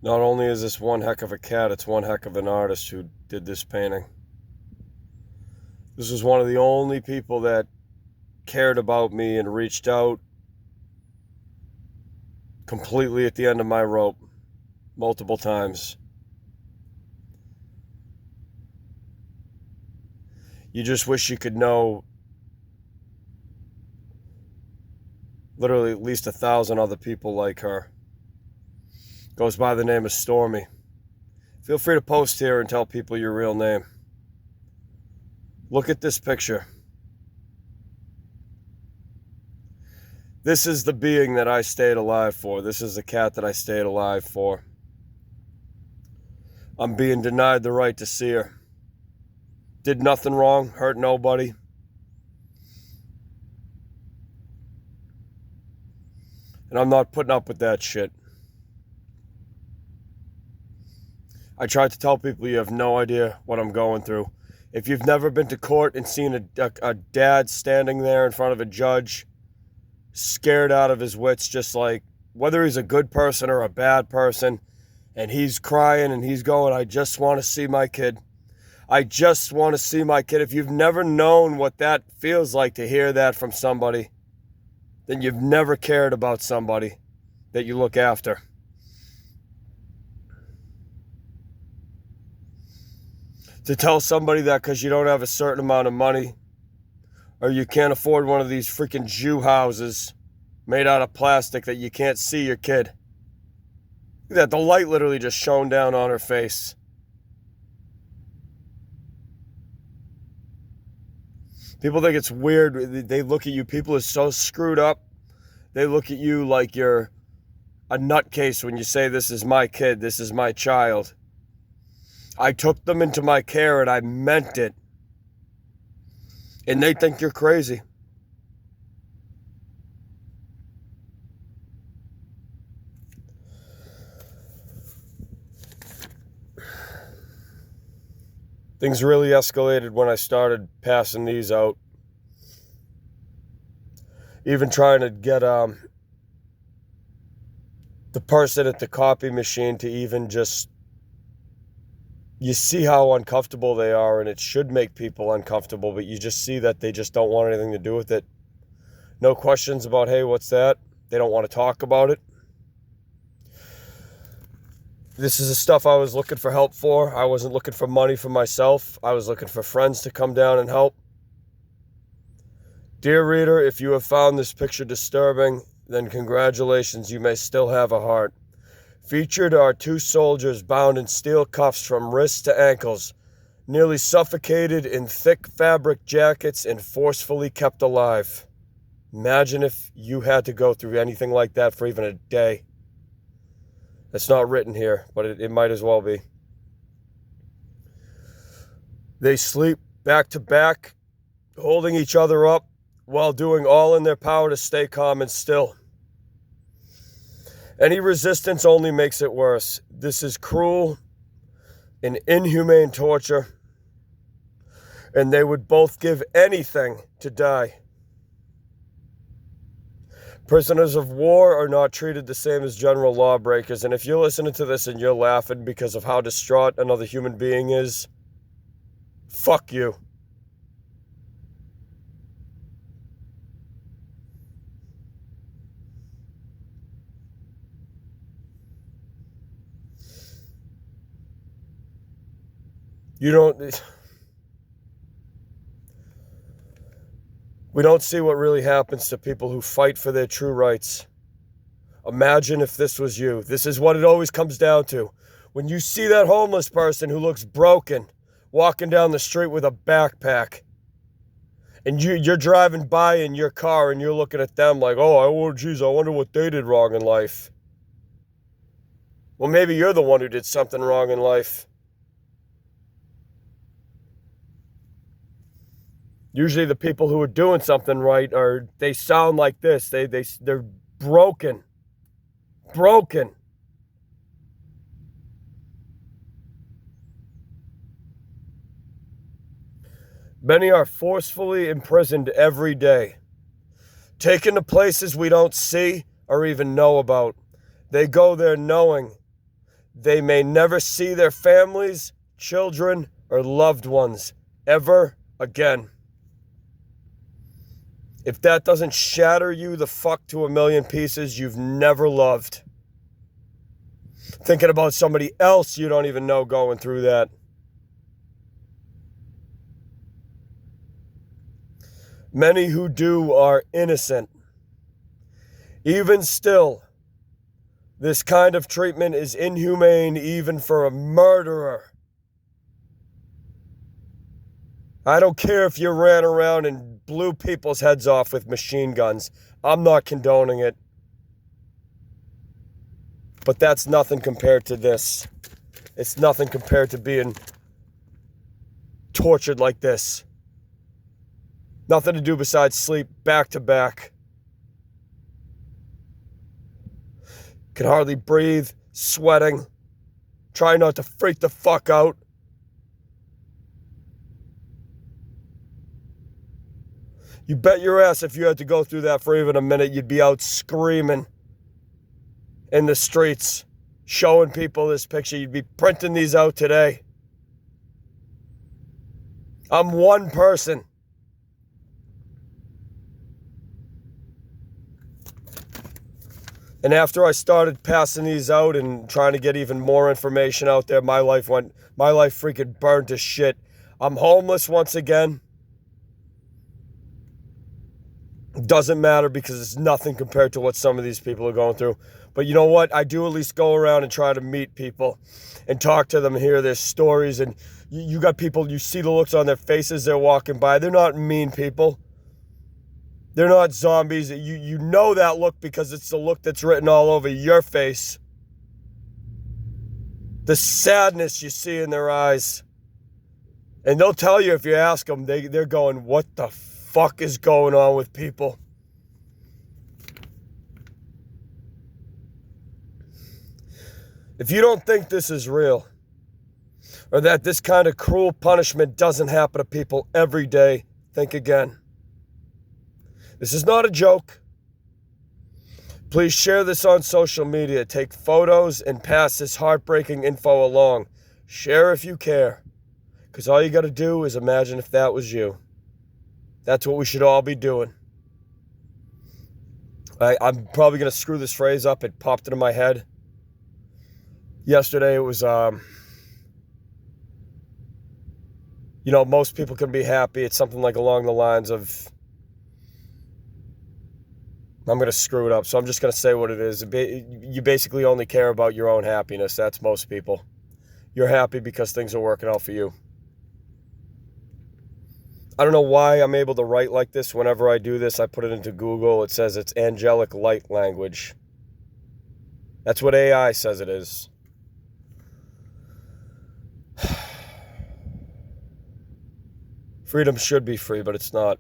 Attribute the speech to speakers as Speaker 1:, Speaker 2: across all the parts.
Speaker 1: Not only is this one heck of a cat, it's one heck of an artist who did this painting. This was one of the only people that cared about me and reached out completely at the end of my rope multiple times. You just wish you could know literally at least 1,000 other people like her. Goes by the name of Stormy. Feel free to post here and tell people your real name. Look at this picture. This is the being that I stayed alive for. This is the cat that I stayed alive for. I'm being denied the right to see her. Did nothing wrong, hurt nobody. And I'm not putting up with that shit. I tried to tell people you have no idea what I'm going through. If you've never been to court and seen a dad standing there in front of a judge, scared out of his wits, just like whether he's a good person or a bad person, and he's crying and he's going, I just want to see my kid. I just want to see my kid. If you've never known what that feels like to hear that from somebody, then you've never cared about somebody that you look after. To tell somebody that because you don't have a certain amount of money or you can't afford one of these freaking Jew houses made out of plastic that you can't see your kid. Look at that, the light literally just shone down on her face. People think it's weird. They look at you. People are so screwed up. They look at you like you're a nutcase when you say, this is my kid, this is my child. I took them into my care and I meant it. And they think you're crazy. Things really escalated when I started passing these out. Even trying to get the person at the copy machine to even just, you see how uncomfortable they are, and it should make people uncomfortable, but you just see that they just don't want anything to do with it. No questions about, hey, what's that? They don't want to talk about it. This is the stuff I was looking for help for. I wasn't looking for money for myself. I was looking for friends to come down and help. Dear reader, if you have found this picture disturbing, then congratulations, you may still have a heart. Featured are two soldiers bound in steel cuffs from wrists to ankles, nearly suffocated in thick fabric jackets and forcefully kept alive. Imagine if you had to go through anything like that for even a day. It's not written here, but it might as well be. They sleep back to back, holding each other up while doing all in their power to stay calm and still. Any resistance only makes it worse. This is cruel and inhumane torture, and they would both give anything to die. Prisoners of war are not treated the same as general lawbreakers, and if you're listening to this and you're laughing because of how distraught another human being is, fuck you. We don't see what really happens to people who fight for their true rights. Imagine if this was you. This is what it always comes down to. When you see that homeless person who looks broken walking down the street with a backpack, and you're driving by in your car and you're looking at them like, oh, geez, I wonder what they did wrong in life. Well, maybe you're the one who did something wrong in life. Usually the people who are doing something right they sound like this. They're broken. Broken. Many are forcefully imprisoned every day, taken to places we don't see or even know about. They go there knowing they may never see their families, children, or loved ones ever again. If that doesn't shatter you the fuck to a million pieces, you've never loved. Thinking about somebody else you don't even know going through that. Many who do are innocent. Even still, this kind of treatment is inhumane even for a murderer. I don't care if you ran around and blew people's heads off with machine guns. I'm not condoning it. But that's nothing compared to this. It's nothing compared to being tortured like this. Nothing to do besides sleep back to back. Can hardly breathe, sweating, trying not to freak the fuck out. You bet your ass if you had to go through that for even a minute, you'd be out screaming in the streets, showing people this picture. You'd be printing these out today. I'm one person. And after I started passing these out and trying to get even more information out there, my life freaking burned to shit. I'm homeless once again. Doesn't matter because it's nothing compared to what some of these people are going through. But you know what? I do at least go around and try to meet people and talk to them and hear their stories. And you got people, you see the looks on their faces they're walking by. They're not mean people. They're not zombies. You know that look because it's the look that's written all over your face. The sadness you see in their eyes. And they'll tell you if you ask them, they're going, what the fuck is going on with people? If you don't think this is real, or that this kind of cruel punishment doesn't happen to people every day, think again. This is not a joke. Please share this on social media. Take photos and pass this heartbreaking info along. Share if you care. Because all you got to do is imagine if that was you. That's what we should all be doing. I'm probably going to screw this phrase up. It popped into my head. Yesterday it was, most people can be happy. It's something like along the lines of, I'm going to screw it up, so I'm just going to say what it is. You basically only care about your own happiness. That's most people. You're happy because things are working out for you. I don't know why I'm able to write like this. Whenever I do this, I put it into Google. It says it's angelic light language. That's what AI says it is. Freedom should be free, but it's not.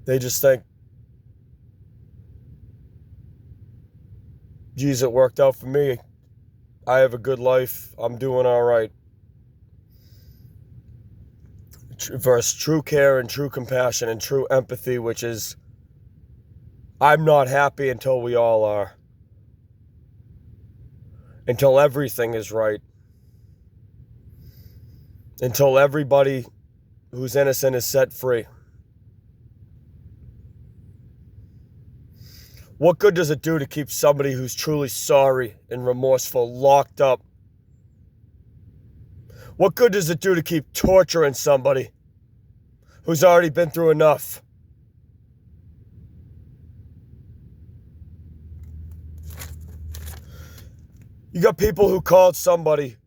Speaker 1: They just think, geez, it worked out for me. I have a good life. I'm doing all right. Versus true care and true compassion and true empathy, which is, I'm not happy until we all are. Until everything is right. Until everybody who's innocent is set free. What good does it do to keep somebody who's truly sorry and remorseful locked up? What good does it do to keep torturing somebody who's already been through enough? You got people who called somebody,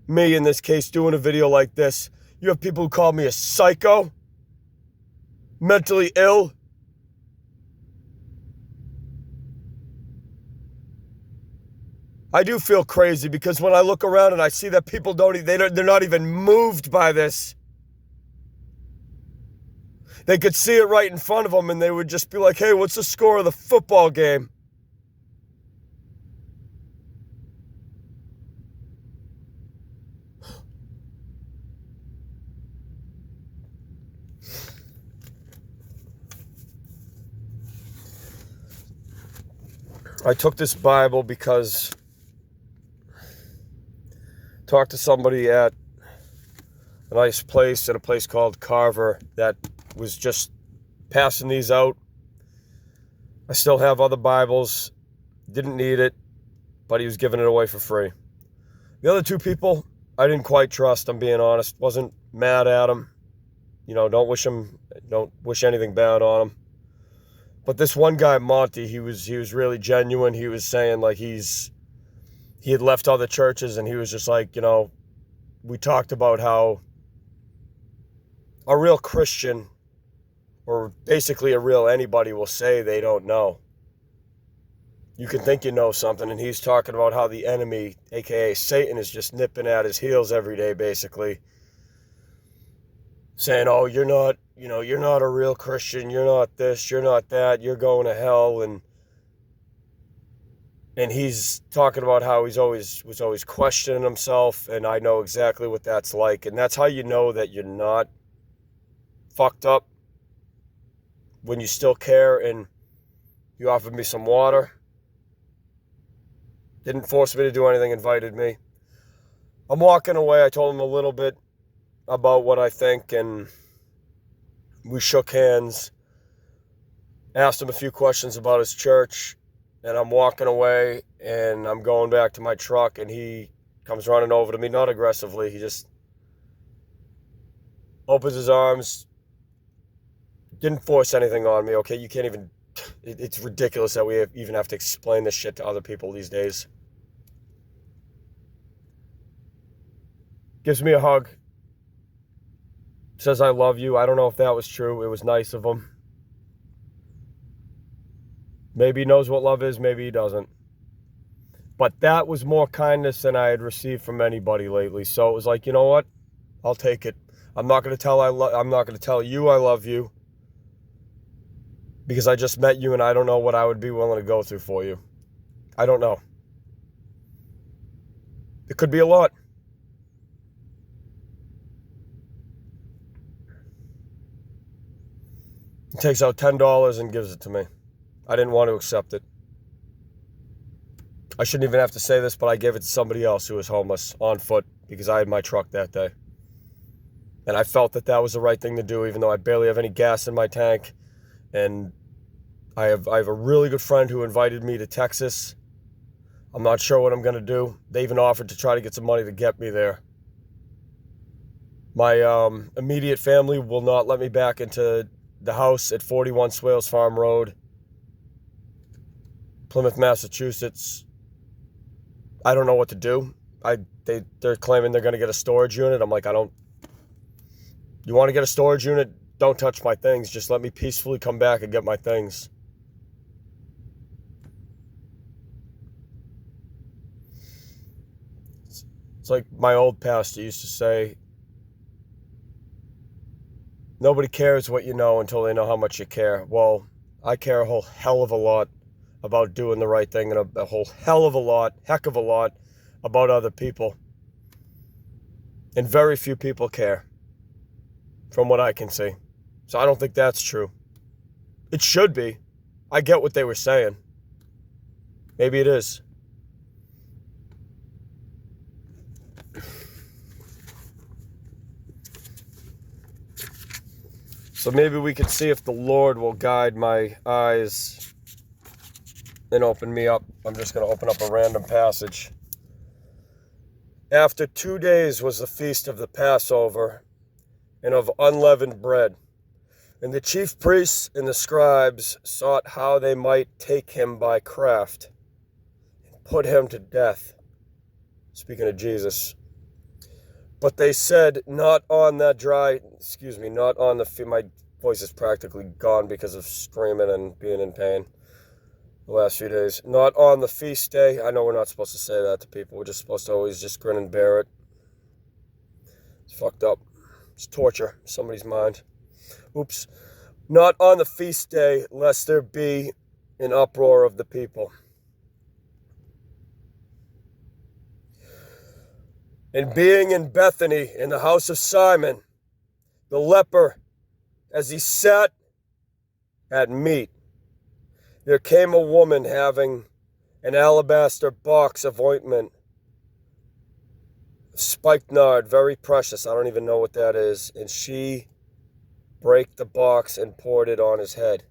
Speaker 1: me in this case, doing a video like this. You have people who call me a psycho, mentally ill. I do feel crazy because when I look around and I see that people they're not even moved by this. They could see it right in front of them and they would just be like, hey, what's the score of the football game? I took this Bible because I talked to somebody at a nice place, at a place called Carver, that was just passing these out. I still have other Bibles, didn't need it, but he was giving it away for free. The other two people, I didn't quite trust, I'm being honest. Wasn't mad at them. Don't wish anything bad on them. But this one guy, Monty, he was really genuine. He was saying like he had left other churches, and he was just like, we talked about how a real Christian, or basically a real anybody, will say they don't know. You can think you know something, and he's talking about how the enemy, aka Satan, is just nipping at his heels every day, basically. Saying, oh, you're not a real Christian, you're not this, you're not that, you're going to hell, and he's talking about how was always questioning himself, and I know exactly what that's like, and that's how you know that you're not fucked up, when you still care. And you offered me some water, didn't force me to do anything, invited me. I'm walking away. I told him a little bit about what I think, and we shook hands, asked him a few questions about his church, and I'm walking away, and I'm going back to my truck, and he comes running over to me, not aggressively, he just opens his arms, didn't force anything on me, okay? You can't even, it's ridiculous that we even have to explain this shit to other people these days. Gives me a hug. Says, I love you. I don't know if that was true. It was nice of him. Maybe he knows what love is. Maybe he doesn't. But that was more kindness than I had received from anybody lately. So it was like, you know what? I'll take it. I'm not going to tell you I love you, because I just met you and I don't know what I would be willing to go through for you. I don't know. It could be a lot. He takes out $10 and gives it to me. I didn't want to accept it. I shouldn't even have to say this, but I gave it to somebody else who was homeless on foot, because I had my truck that day. And I felt that was the right thing to do, even though I barely have any gas in my tank. And I have a really good friend who invited me to Texas. I'm not sure what I'm going to do. They even offered to try to get some money to get me there. My immediate family will not let me back into the house at 41 Swales Farm Road, Plymouth, Massachusetts. I don't know what to do. They're claiming they're going to get a storage unit. I'm like, you want to get a storage unit? Don't touch my things. Just let me peacefully come back and get my things. It's like my old pastor used to say, nobody cares what you know until they know how much you care. Well, I care a whole hell of a lot about doing the right thing, and a whole heck of a lot about other people. And very few people care, from what I can see. So I don't think that's true. It should be. I get what they were saying. Maybe it is. So maybe we can see if the Lord will guide my eyes and open me up. I'm just going to open up a random passage. After 2 days was the feast of the Passover and of unleavened bread. And the chief priests and the scribes sought how they might take him by craft and put him to death. Speaking of Jesus. But they said, not on the, my voice is practically gone because of screaming and being in pain the last few days. Not on the feast day. I know we're not supposed to say that to people. We're just supposed to always just grin and bear it. It's fucked up. It's torture. Somebody's mind. Oops. Not on the feast day, lest there be an uproar of the people. And being in Bethany, in the house of Simon, the leper, as he sat at meat, there came a woman having an alabaster box of ointment, spikenard, very precious. I don't even know what that is. And she brake the box and poured it on his head.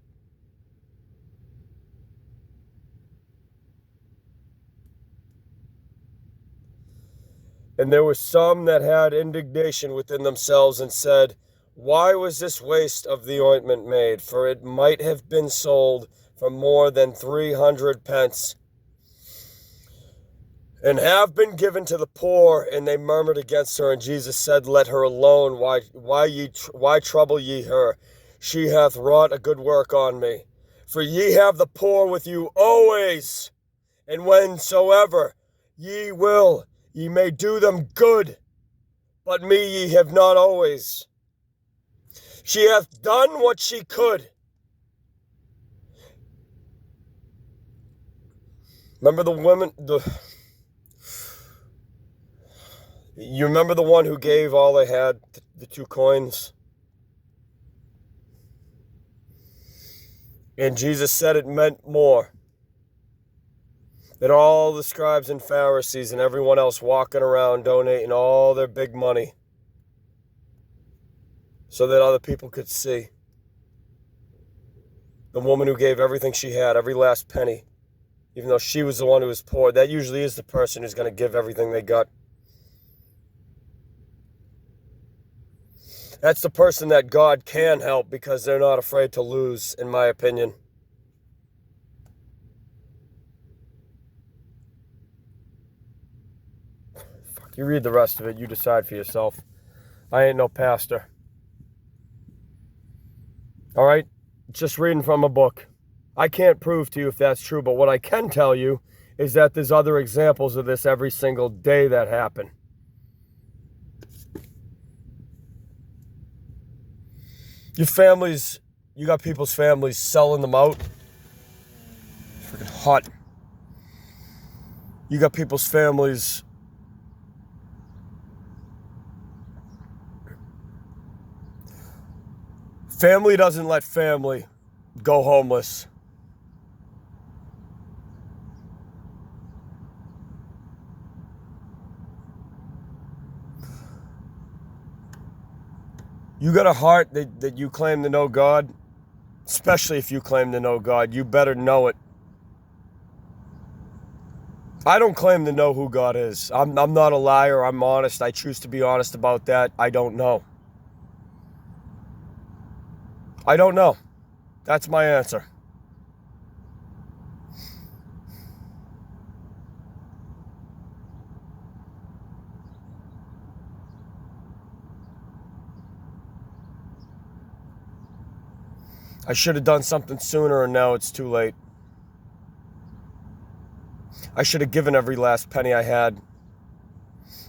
Speaker 1: And there were some that had indignation within themselves and said, why was this waste of the ointment made? For it might have been sold for more than 300 pence and have been given to the poor. And they murmured against her. And Jesus said, let her alone. Why trouble ye her? She hath wrought a good work on me. For ye have the poor with you always, and whensoever ye will, ye may do them good, but me ye have not always. She hath done what she could. Remember the woman, you remember the one who gave all they had, the 2 coins? And Jesus said it meant more than all the scribes and Pharisees and everyone else walking around donating all their big money so that other people could see. The woman who gave everything she had, every last penny, even though she was the one who was poor. That usually is the person who's going to give everything they got. That's the person that God can help because they're not afraid to lose, in my opinion. Fuck, you read the rest of it. You decide for yourself. I ain't no pastor. All right? Just reading from a book. I can't prove to you if that's true, but what I can tell you is that there's other examples of this every single day that happen. You got people's families selling them out. It's freaking hot. You got people's families family doesn't let family go homeless. You got a heart that you claim to know God, especially if you claim to know God, you better know it. I don't claim to know who God is. I'm not a liar. I'm honest. I choose to be honest about that. I don't know. I don't know. That's my answer. I should have done something sooner, and now it's too late. I should have given every last penny I had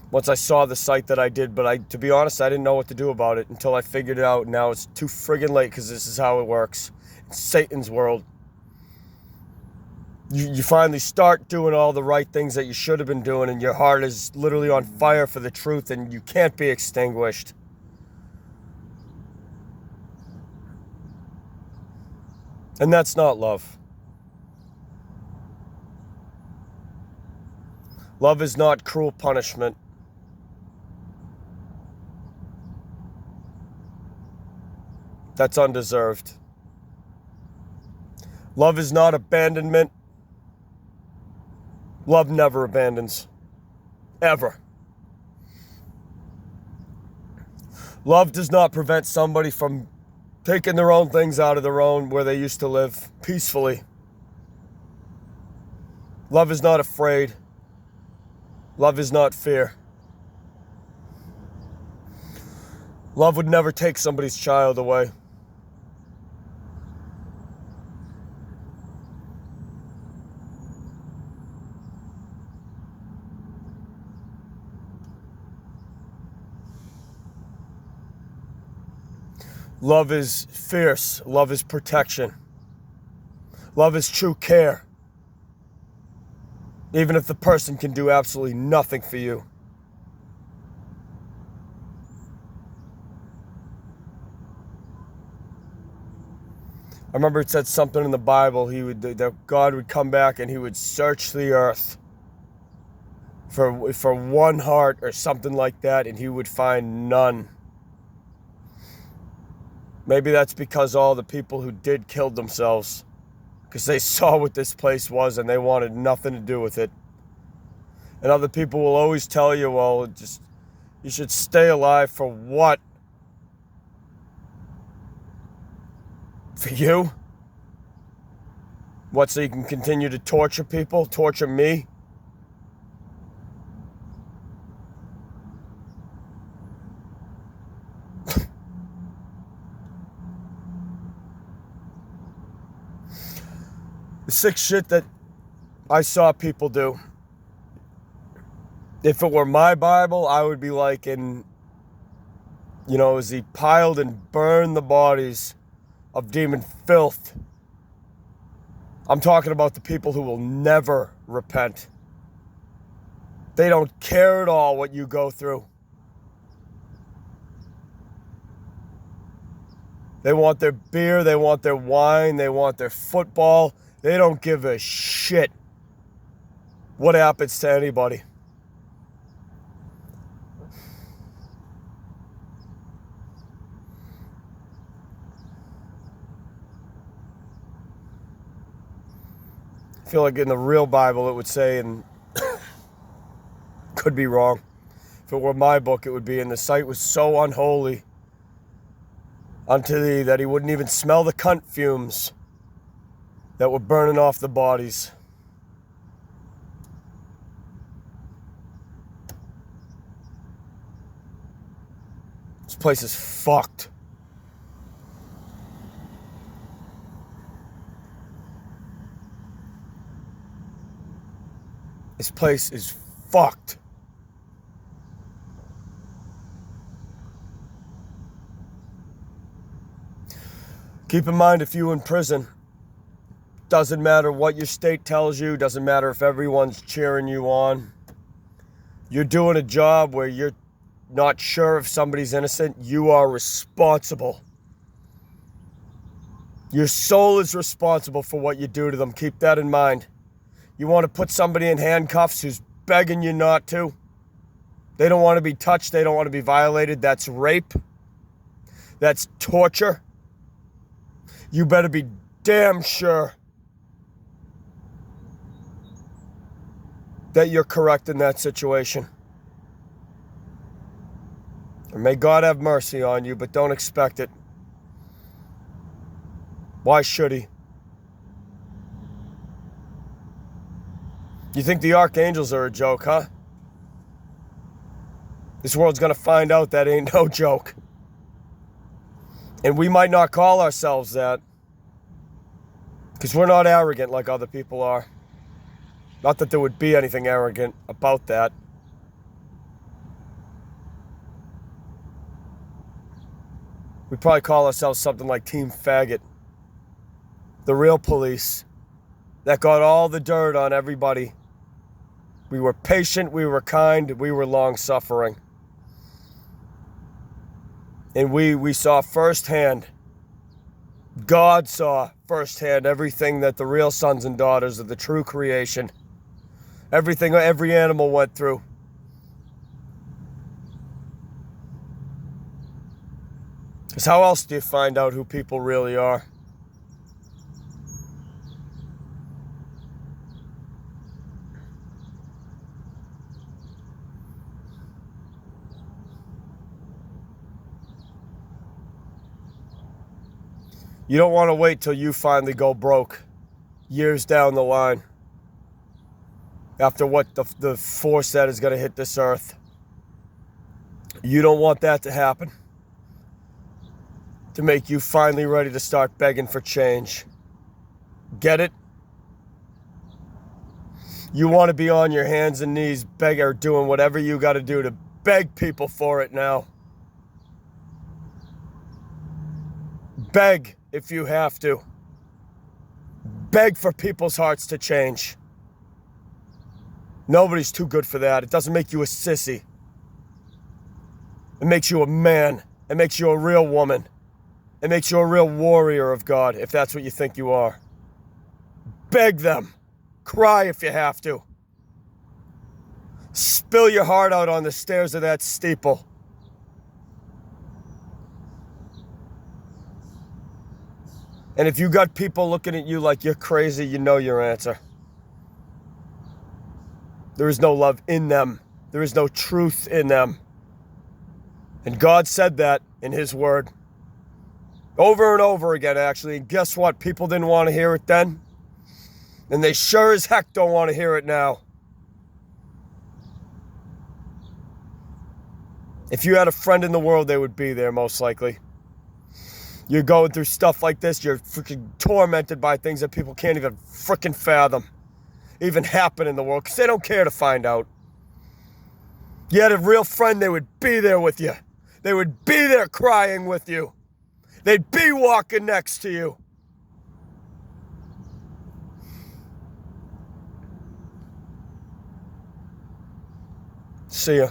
Speaker 1: once I saw the sight that I did, but to be honest, I didn't know what to do about it until I figured it out. Now it's too friggin' late because this is how it works. It's Satan's world. You finally start doing all the right things that you should have been doing, and your heart is literally on fire for the truth, and you can't be extinguished. And that's not love. Love is not cruel punishment. That's undeserved. Love is not abandonment. Love never abandons. Ever. Love does not prevent somebody from taking their own things out of their own where they used to live peacefully. Love is not afraid. Love is not fear. Love would never take somebody's child away. Love is fierce. Love is protection. Love is true care. Even if the person can do absolutely nothing for you. I remember it said something in the Bible. That God would come back and he would search the earth for one heart or something like that, and he would find none. Maybe that's because all the people who did killed themselves because they saw what this place was and they wanted nothing to do with it. And other people will always tell you, well, you should stay alive for what? For you? What, so you can continue to torture people? Torture me? The sick shit that I saw people do. If it were my Bible, I would be like as he piled and burned the bodies of demon filth. I'm talking about the people who will never repent. They don't care at all what you go through. They want their beer, they want their wine, they want their football. They don't give a shit what happens to anybody. I feel like in the real Bible it would say, and could be wrong, if it were my book it would be, and the sight was so unholy unto thee that he wouldn't even smell the cunt fumes that were burning off the bodies. This place is fucked. This place is fucked. Keep in mind, if you're in prison, doesn't matter what your state tells you, doesn't matter if everyone's cheering you on. You're doing a job where you're not sure if somebody's innocent. You are responsible. Your soul is responsible for what you do to them. Keep that in mind. You want to put somebody in handcuffs who's begging you not to. They don't want to be touched. They don't want to be violated. That's rape. That's torture. You better be damn sure that you're correct in that situation. And may God have mercy on you, but don't expect it. Why should he? You think the archangels are a joke, huh? This world's gonna find out that ain't no joke. And we might not call ourselves that, because we're not arrogant like other people are. Not that there would be anything arrogant about that. We probably call ourselves something like Team Faggot. The real police that got all the dirt on everybody. We were patient, we were kind, we were long-suffering. And we saw firsthand, God saw firsthand everything that the real sons and daughters of the true creation, everything every animal went through. Because how else do you find out who people really are? You don't want to wait till you finally go broke years down the line after what the force that is going to hit this earth. You don't want that to happen, to make you finally ready to start begging for change. Get it? You want to be on your hands and knees begging or doing whatever you got to do to beg people for it now. Beg if you have to. Beg for people's hearts to change. Nobody's too good for that. It doesn't make you a sissy. It makes you a man. It makes you a real woman. It makes you a real warrior of God, if that's what you think you are. Beg them. Cry if you have to. Spill your heart out on the stairs of that steeple. And if you got people looking at you like you're crazy, you know your answer. There is no love in them. There is no truth in them. And God said that in His Word. Over and over again, actually. And guess what? People didn't want to hear it then. And they sure as heck don't want to hear it now. If you had a friend in the world, they would be there, most likely. You're going through stuff like this. You're freaking tormented by things that people can't even freaking fathom. Even happen in the world, because they don't care to find out. You had a real friend, they would be there with you. They would be there crying with you. They'd be walking next to you. See ya.